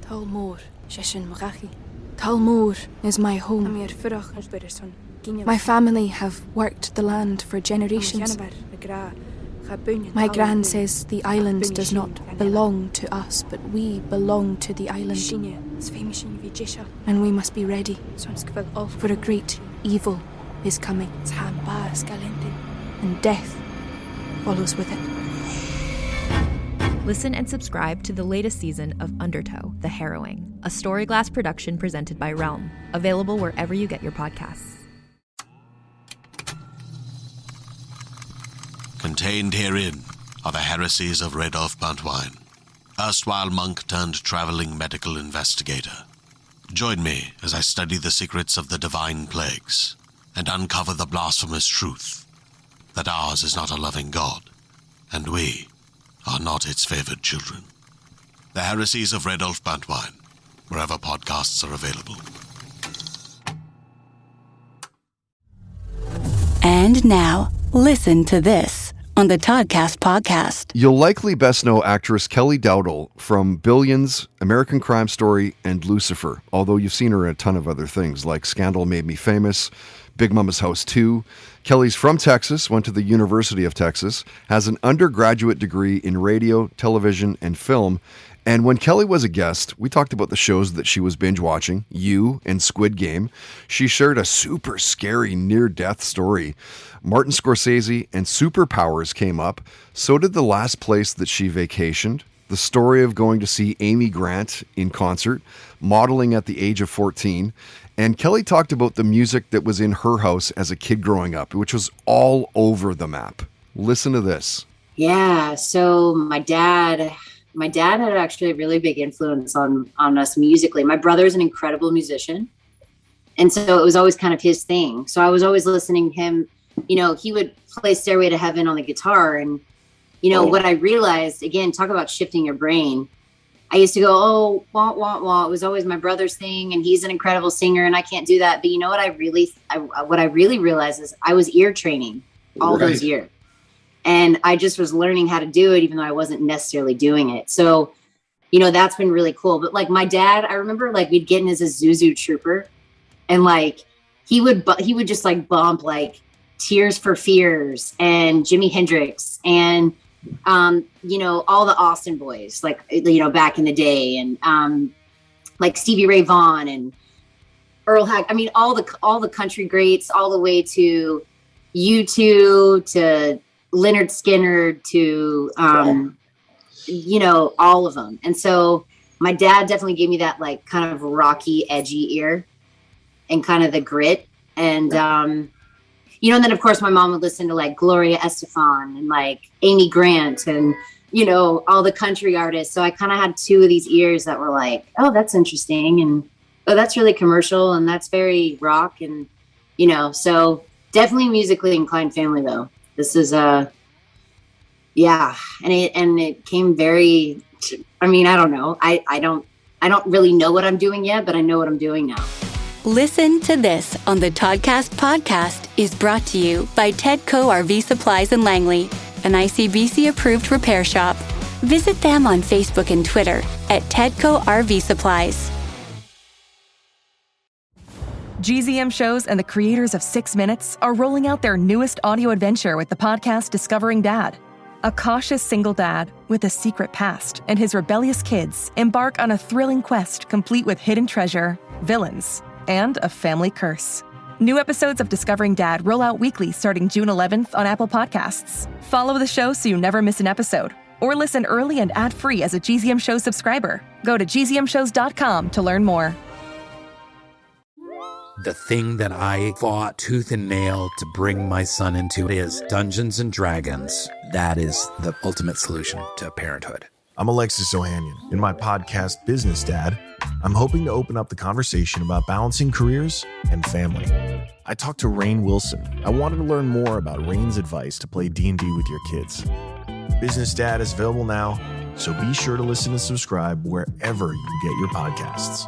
Talmor, Shishin Magachi. Talmor is my home. My family have worked the land for generations. My gran says the island does not belong to us, but we belong to the island. And we must be ready, for a great evil is coming, and death follows with it. Listen and subscribe to the latest season of Undertow, The Harrowing, a Storyglass production presented by Realm, available wherever you get your podcasts. Contained herein are the heresies of Radolf Buntwine, erstwhile monk turned traveling medical investigator. Join me as I study the secrets of the divine plagues and uncover the blasphemous truth that ours is not a loving God, and we are not its favored children. The heresies of Radolf Buntwine, wherever podcasts are available. And now, listen to this on the Toddcast podcast. You'll likely best know actress Kelly Dowdle from Billions, American Crime Story, and Lucifer, although you've seen her in a ton of other things like Scandal Made Me Famous, Big Mama's House 2. Kelly's from Texas, went to the University of Texas, has an undergraduate degree in radio, television, and film. And when Kelly was a guest, we talked about the shows that she was binge watching, You and Squid Game. She shared a super scary near-death story. Martin Scorsese and superpowers came up. So did the last place that she vacationed, the story of going to see Amy Grant in concert, modeling at the age of 14. And Kelly talked about the music that was in her house as a kid growing up, which was all over the map. Listen to this. Yeah, so my dad had actually a really big influence on us musically. My brother's an incredible musician. And so it was always kind of his thing. So I was always listening to him. You know, he would play Stairway to Heaven on the guitar. And, you know, what I realized, again, talk about shifting your brain. I used to go, oh, wah, wah, wah. It was always my brother's thing. And he's an incredible singer and I can't do that. But you know what I really realized is I was ear training all those years. And I just was learning how to do it, even though I wasn't necessarily doing it. So, you know, that's been really cool. But like my dad, I remember like we'd get in as a Zuzu Trooper and like he would just like bump like Tears for Fears and Jimi Hendrix and, you know, all the Austin boys, like, you know, back in the day and like Stevie Ray Vaughan and Earl Hack. I mean, all the country greats, all the way to U2 to Leonard Skinner to, you know, all of them. And so my dad definitely gave me that like kind of rocky, edgy ear and kind of the grit. And, you know, and then of course my mom would listen to like Gloria Estefan and like Amy Grant and, you know, all the country artists. So I kind of had two of these ears that were like, oh, that's interesting. And, oh, that's really commercial and that's very rock. And, you know, so definitely musically inclined family though. This is yeah, and it came very. I mean, I don't know. I don't really know what I'm doing yet, but I know what I'm doing now. Listen to This on the Toddcast podcast is brought to you by Tedco RV Supplies in Langley, an ICBC-approved repair shop. Visit them on Facebook and Twitter at Tedco RV Supplies. GZM Shows and the creators of 6 Minutes are rolling out their newest audio adventure with the podcast Discovering Dad. A cautious single dad with a secret past and his rebellious kids embark on a thrilling quest complete with hidden treasure, villains, and a family curse. New episodes of Discovering Dad roll out weekly starting June 11th on Apple Podcasts. Follow the show so you never miss an episode, or listen early and ad-free as a GZM Shows subscriber. Go to gzmshows.com to learn more. The thing that I fought tooth and nail to bring my son into is Dungeons and Dragons. That is the ultimate solution to parenthood. I'm Alexis Ohanian. In my podcast, Business Dad, I'm hoping to open up the conversation about balancing careers and family. I talked to Rainn Wilson. I wanted to learn more about Rainn's advice to play D&D with your kids. Business Dad is available now, so be sure to listen and subscribe wherever you get your podcasts.